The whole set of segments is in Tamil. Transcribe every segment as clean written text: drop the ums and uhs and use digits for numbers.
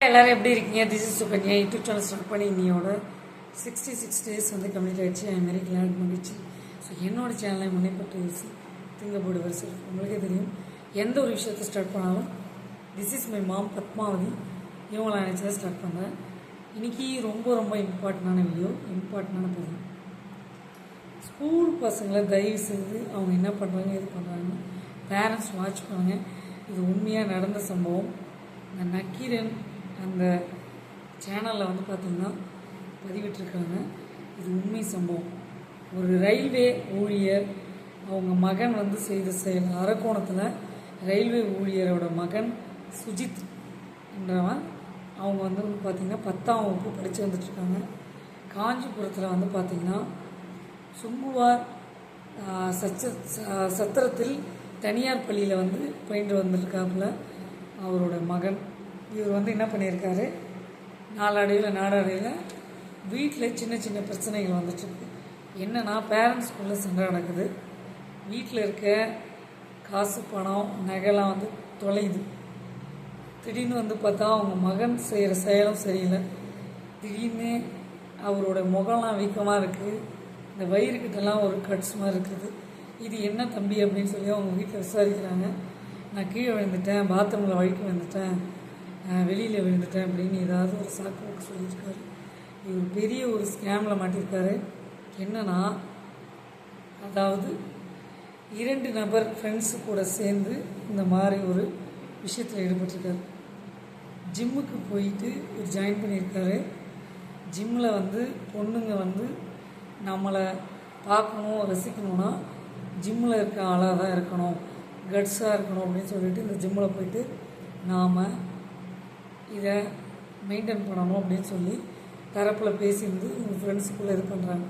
எல்லோரும் எப்படி இருக்கீங்க? This is Sukanya. YouTube channel start பண்ணி இன்னையோட 66 டேஸ் கம்ப்ளீட் ஆகிடுச்சு. ஐ வெரி கிளாட் மகிழ்ச்சி. ஸோ என்னோடய சேனலை முனைப்பட்டு யூசி திங்கப்போடு வருஷம் உங்களுக்கே தெரியும், எந்த ஒரு விஷயத்தை ஸ்டார்ட் பண்ணாலும் this is my mom Padmavathi இவங்களை நினச்சி தான் ஸ்டார்ட் பண்ணுறேன். இன்றைக்கி ரொம்ப ரொம்ப இம்பார்ட்டண்டான வீடியோ, இம்பார்ட்டண்டான பதிவு. ஸ்கூல் பசங்களை தயவு செய்து அவங்க என்ன பண்ணுறாங்க எது பண்ணுறாங்கன்னு பேரண்ட்ஸ் வாட்ச் பண்ணுங்கள். இது உண்மையாக நடந்த சம்பவம். இந்த நக்கீரன் அந்த சேனலில் பார்த்திங்கன்னா பதிவிட்டிருக்காங்க. இது உண்மை சம்பவம். ஒரு ரயில்வே ஊழியர் அவங்க மகன் செய்த செயல். அரக்கோணத்தில் ரயில்வே ஊழியரோட மகன் சுஜித் என்றவன் அவங்க பார்த்திங்கன்னா 10ஆம் வகுப்பு படித்து வந்துட்டுருக்காங்க. காஞ்சிபுரத்தில் பார்த்திங்கன்னா சுங்குவார் சத்திரத்தில் தனியார் பள்ளியில் பயின்று வந்துருக்காப்புல அவரோட மகன். இவர் என்ன பண்ணியிருக்காரு, நாடடைவில் வீட்டில் சின்ன சின்ன பிரச்சனைகள் வந்துட்டுருக்கு. என்னென்னா பேரண்ட்ஸ்குள்ளே சண்டை நடக்குது. வீட்டில் இருக்க காசு பணம் நகைலாம் தொலையுது. திடீர்னு பார்த்தா அவங்க மகன் செய்கிற செயலும் சரியில்லை. திடீர்னு அவரோட முகம்லாம் வீக்கமாக இருக்குது. இந்த வயிறுக்கிட்டலாம் ஒரு கட்ஸ் மாதிரி இருக்குது. இது என்ன தம்பி அப்படின்னு சொல்லி அவங்க வீட்டில் விசாரிக்கிறாங்க. நான் கீழே விழுந்துட்டேன், பாத்ரூமில் வழுக்கி விழுந்துட்டேன், வெளியில் விழுந்துட்டேன் அப்படின்னு ஏதாவது ஒரு சாக்கு சொல்லியிருக்காரு. இவர் பெரிய ஒரு ஸ்கேமில் மாட்டியிருக்காரு. என்னன்னா, அதாவது 2 நபர் ஃப்ரெண்ட்ஸு கூட சேர்ந்து இந்த மாதிரி ஒரு விஷயத்தில் ஈடுபட்டிருக்காரு. ஜிம்முக்கு போயிட்டு ஒரு ஜாயின் பண்ணியிருக்காரு. ஜிம்மில் பொண்ணுங்க நம்மளை பார்க்கணும் ரசிக்கணும்னா ஜிம்மில் இருக்க ஆளாக தான் இருக்கணும், கட்ஸாக இருக்கணும் அப்படின்னு சொல்லிட்டு இந்த ஜிம்மில் போயிட்டு நாம் இதை மெயின்டைன் பண்ணணும் அப்படின்னு சொல்லி தரப்பில் பேசியிருந்து இவங்க ஃப்ரெண்ட்ஸுக்குள்ளே இது பண்ணுறாங்க.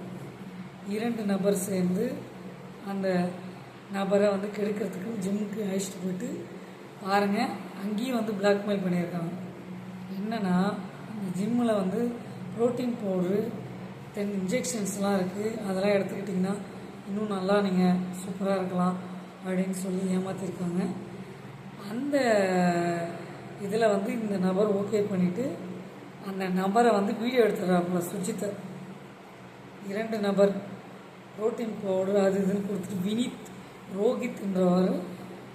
2 நபர் சேர்ந்து அந்த நபரை கெடுக்கிறதுக்கு ஜிம்முக்கு அழைச்சிட்டு போயிட்டு பாருங்கள், அங்கேயும் பிளாக்மெயில் பண்ணியிருக்காங்க. என்னென்னா, அந்த ஜிம்மில் ப்ரோட்டீன் பவுட்ரு 10 இன்ஜெக்ஷன்ஸ்லாம் இருக்குது, அதெல்லாம் எடுத்துக்கிட்டிங்கன்னா இன்னும் நல்லா நீங்கள் சூப்பராக இருக்கலாம் அப்படின்னு சொல்லி ஏமாற்றிருக்காங்க. அந்த இதில் இந்த நபர் ஓகே பண்ணிவிட்டு அந்த நபரை வீடியோ எடுத்துடுறாப்புல சுஜித்தை. 2 நபர் ப்ரோட்டீன் பவுடர் அது இதுன்னு கொடுத்துட்டு வினித் ரோஹித் என்றவர்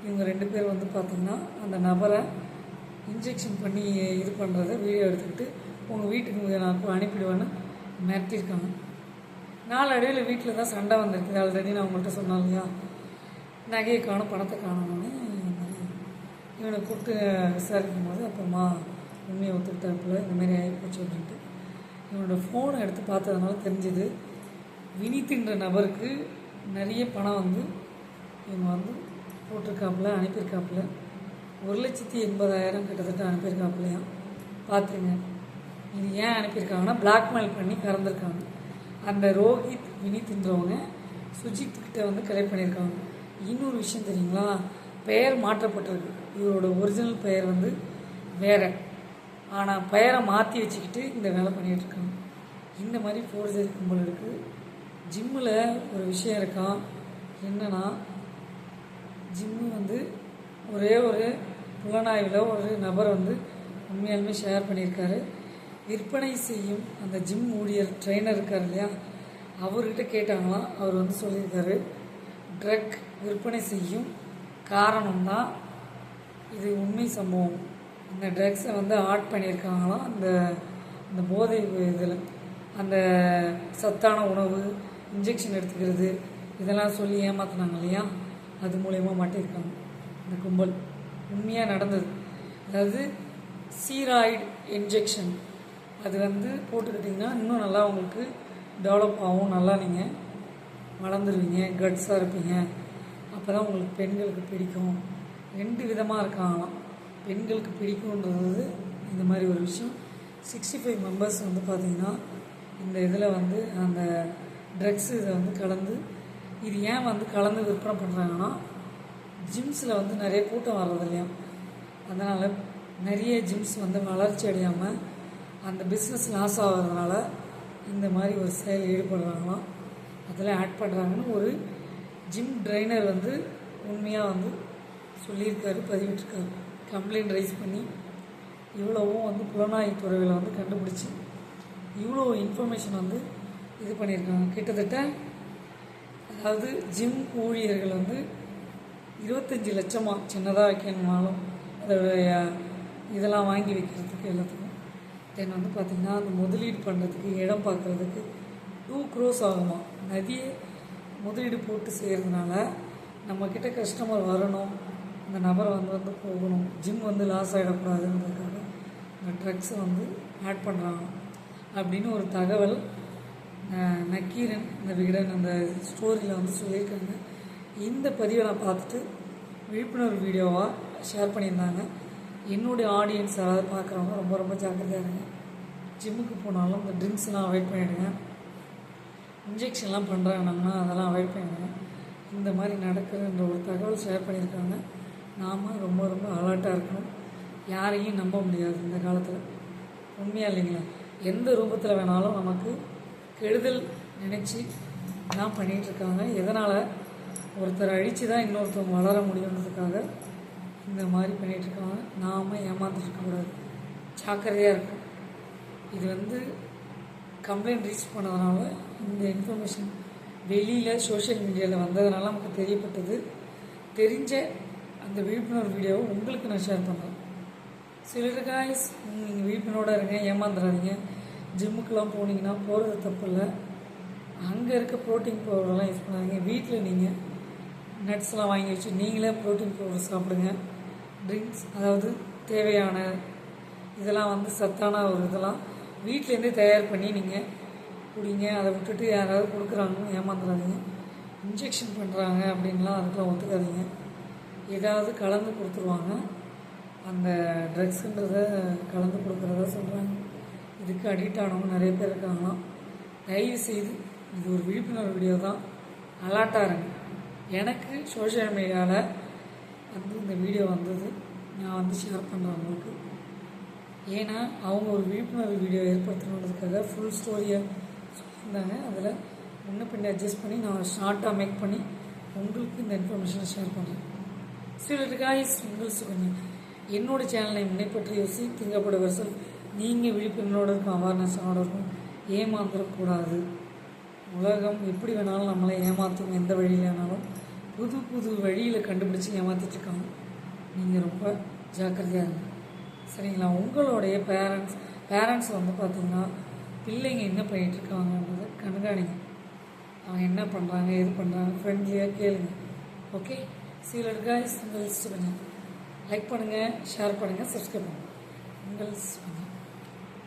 இவங்க 2 பேர் பார்த்திங்கன்னா அந்த நபரை இன்ஜெக்ஷன் பண்ணி இது பண்ணுறத வீடியோ எடுத்துக்கிட்டு உங்கள் வீட்டுக்கு நான் அனுப்பிடுவேன்னு மிரட்டியிருக்காங்க. நாளடைவில் வீட்டில் தான் சண்டை வந்திருக்குது. ஆல்ரெடி நான் உங்கள்கிட்ட சொன்னேன் இல்லையா, நகையை காணும் பணத்தை காணணும்னு. இவனை கூப்பிட்டு விசாரிக்கும் போது அப்புறமா உண்மையை ஒத்துக்கிட்டாப்புல இந்தமாரி ஆகிப்போச்சு அப்படின்ட்டு. இவனோட ஃபோனை எடுத்து பார்த்ததுனால தெரிஞ்சுது வினித்துன்ற நபருக்கு நிறைய பணம் இவங்க போட்டிருக்காப்புல, அனுப்பியிருக்காப்புல. 1,80,000 கிட்டத்தட்ட அனுப்பியிருக்காப்புலையா. பார்த்துருங்க. இது ஏன் அனுப்பியிருக்காங்கன்னா பிளாக்மெயில் பண்ணி கறந்துருக்காங்க. அந்த ரோஹித் வினித்ன்றவங்க சுஜித்துக்கிட்ட கலெக்ட் பண்ணியிருக்காங்க. இன்னொரு விஷயம் தெரியுங்களா, பெயர் மாற்றப்பட்டிருக்கு. இவரோட ஒரிஜினல் பெயர் வேறு, ஆனால் பெயரை மாற்றி வச்சுக்கிட்டு இந்த வேலை பண்ணிகிட்ருக்காங்க. இந்த மாதிரி ஃபோர்ஜரி கும்பல் இருக்குது. ஜிம்மில் ஒரு விஷயம் இருக்கான். என்னென்னா, ஜிம்மு ஒரே ஒரு புலனாய்வில் ஒரு நபர் உண்மையாலுமே ஷேர் பண்ணியிருக்காரு. விற்பனை செய்யும் அந்த ஜிம் ஊழியர் ட்ரெயினர் இருக்கார் இல்லையா, அவர்கிட்ட கேட்டாங்களாம். அவர் சொல்லியிருக்காரு, ட்ரக் விற்பனை செய்யும் காரணம்தான் இது உண்மை சம்பவம். இந்த ட்ரக்ஸை ஆட் பண்ணியிருக்காங்களாம் அந்த போதை இதில். அந்த சத்தான உணவு இன்ஜெக்ஷன் எடுத்துக்கிறது இதெல்லாம் சொல்லி ஏமாற்றினாங்க இல்லையா, அது மூலயமா மாட்டியிருக்காங்க இந்த கும்பல். உண்மையாக நடந்தது. அதாவது ஸ்டீராய்டு இன்ஜெக்ஷன் அது போட்டுக்கிட்டிங்கன்னா இன்னும் நல்லா உங்களுக்கு டெவலப் ஆகும், நல்லா நீங்கள் வளர்ந்துருவீங்க, கட்ஸாக இருப்பீங்க, அப்போ தான் உங்களுக்கு பெண்களுக்கு பிடிக்கும். 2 விதமாக இருக்காங்களாம். பெண்களுக்கு பிடிக்குன்றது இந்த மாதிரி ஒரு விஷயம். 65 மெம்பர்ஸ் பார்த்திங்கன்னா இந்த இதில் அந்த ட்ரக்ஸு இதை கலந்து இது ஏன் கலந்து விற்பனை பண்ணுறாங்கன்னா, ஜிம்ஸில் நிறைய கூட்டம் வர்றது இல்லையா, அதனால் நிறைய ஜிம்ஸ் வளர்ச்சி அடையாமல் அந்த பிஸ்னஸ் லாஸ் ஆகிறதுனால இந்த மாதிரி ஒரு செயல் ஈடுபடுறாங்களாம். அதில் ஆட் பண்ணுறாங்கன்னு ஒரு ஜிம் ட்ரைனர் உண்மையாக சொல்லியிருக்காரு, பதிவிட்டிருக்காரு. கம்ப்ளைண்ட் ரைஸ் பண்ணி இவ்வளவும் வந்து புலனாய்வு துறைகளை வந்து கண்டுபிடிச்சி இவ்வளோ இன்ஃபர்மேஷன் வந்து இது பண்ணியிருக்காங்க. கிட்டத்தட்ட அதாவது ஜிம் ஊழியர்கள் வந்து 25 லட்சமாக சின்னதாக வைக்கணுமாலும் அதோடைய இதெல்லாம் வாங்கி வைக்கிறதுக்கு எல்லாத்துக்கும். தென் வந்து பார்த்திங்கன்னா அந்த முதலீடு பண்ணுறதுக்கு இடம் பார்க்குறதுக்கு 2 crores ஆகுமா. நதியை முதலீடு போட்டு செய்கிறதுனால நம்மக்கிட்ட கஸ்டமர் வரணும், அந்த நபரை வந்து போகணும், ஜிம் வந்து லாஸ் ஆகிடக்கூடாதுன்றதுக்காக இந்த ட்ரக்ஸை வந்து ஆட் பண்ணுறாங்க அப்படின்னு ஒரு தகவல் நக்கீரன் இந்த விகடன் அந்த ஸ்டோரியில் வந்து சொல்லியிருக்காங்க. இந்த பதிவை நான் பார்த்துட்டு விழிப்புணர்வு வீடியோவாக ஷேர் பண்ணியிருந்தாங்க. என்னுடைய ஆடியன்ஸ் யாராவது பார்க்குறவங்க ரொம்ப ரொம்ப ஜாக்கிரதையாக இருங்க. ஜிம்முக்கு போனாலும் இந்த ட்ரிங்க்ஸ்லாம் அவாய்ட் பண்ணிவிடுங்க. இன்ஜெக்ஷன்லாம் பண்ணுறாங்கன்னா அதெல்லாம் அவாய்ட் பண்ணிவிடுங்க. இந்த மாதிரி நடக்குதுன்ற ஒரு தகவல் ஷேர் பண்ணியிருக்காங்க. நாம் ரொம்ப ரொம்ப அலர்ட்டாக இருக்கணும். யாரையும் நம்ப முடியாது இந்த காலத்தில். உண்மையாக இல்லைங்களா? எந்த ரூபத்தில் வேணாலும் நமக்கு கெடுதல் நினச்சி தான் பண்ணிகிட்ருக்காங்க. எதனால் ஒருத்தர் அழித்து தான் இன்னொருத்தவங்க வளர முடியுன்றதுக்காக இந்த மாதிரி பண்ணிகிட்ருக்காங்க. நாம் ஏமாந்துருக்கக்கூடாது, ஜாக்கிரதையாக இருக்கும். இது வந்து கம்ப்ளைண்ட் ரீச் பண்ணதுனால இந்த இன்ஃபர்மேஷன் வெளியில் சோஷியல் மீடியாவில் வந்ததுனால நமக்கு தெரியப்பட்டது. தெரிஞ்ச அந்த விழிப்புணர்வு வீடியோவை உங்களுக்கு நான் ஷேர் பண்ணுறேன். சிலர் காய்ஸ் நீங்கள் விழிப்புணர்வோடு இருங்க, ஏமாந்துடாதீங்க. ஜிம்முக்கெலாம் போனீங்கன்னா போகிறது தப்பு இல்லை. அங்கே இருக்க ப்ரோட்டீன் பவுடர்லாம் யூஸ் பண்ணாதீங்க. வீட்டில் நீங்கள் நட்ஸ்லாம் வாங்கி வச்சு நீங்களே ப்ரோட்டீன் பவுடர் சாப்பிடுங்க. ட்ரிங்க்ஸ் அதாவது தேவையான இதெல்லாம் வந்து சத்தான ஒரு இதெல்லாம் வீட்டிலேருந்தே தயார் பண்ணி நீங்கள் குடிங்க. அதை விட்டுட்டு யாராவது கொடுக்குறாங்கன்னு ஏமாந்துடாதீங்க. இன்ஜெக்ஷன் பண்ணுறாங்க அப்படின்லாம் அதுக்கெலாம் ஒத்துக்காதீங்க. ஏதாவது கலந்து கொடுத்துருவாங்க. அந்த ட்ரக்ஸுன்றதை கலந்து கொடுக்குறதா சொல்கிறாங்க. இதுக்கு அடிக்ட் ஆனவங்க நிறைய பேர் இருக்காங்களாம். தயவு செய்து இது ஒரு விழிப்புணர்வு வீடியோ தான், அலர்ட்டாக இருங்க. எனக்கு சோஷியல் மீடியாவில் வந்து இந்த வீடியோ வந்தது, நான் வந்து ஷேர் பண்ணுறேன் உங்களுக்கு. ஏன்னா அவங்க ஒரு விழிப்புணர்வு வீடியோ ஏற்படுத்தணுன்றதுக்காக ஃபுல் ஸ்டோரியை சொல்லியிருந்தாங்க. அதில் முன்ன பின்னே அட்ஜஸ்ட் பண்ணி நான் ஷார்ட்டாக மேக் பண்ணி உங்களுக்கு இந்த இன்ஃபர்மேஷனை ஷேர் பண்ணுறேன். சிலர் காய்ஸ் உங்களுக்கு கொஞ்சம் என்னோட சேனலை முனைப்பற்றி யோசி திங்கப்பட வருஷம் நீங்கள் விழிப்புணர்வோடு இருக்கும், அவேர்னஸோடு இருக்கும். ஏமாந்துடக்கூடாது. உலகம் எப்படி வேணாலும் நம்மளை ஏமாற்றும், எந்த வழியில் வேணாலும் புது புது வழியில் கண்டுபிடிச்சி ஏமாற்றிட்டுருக்காங்க. நீங்கள் ரொம்ப ஜாக்கிரதையாக இருங்க, சரிங்களா? உங்களுடைய பேரண்ட்ஸ் வந்து பார்த்திங்கன்னா பிள்ளைங்க என்ன பண்ணிகிட்ருக்காங்கன்றதை கண்காணிங்க. அவங்க என்ன பண்ணுறாங்க, எது பண்ணுறாங்க, ஃப்ரெண்ட்லியாக கேளுங்க. ஓகே, சிலர் காய்ஸ் உங்கள் லிஸ்ட்டு பண்ணுங்கள். லைக் பண்ணுங்கள், ஷேர் பண்ணுங்கள், சப்ஸ்கிரைப் பண்ணுங்கள். உங்கள் லிஸ்ட் பண்ணுங்கள்.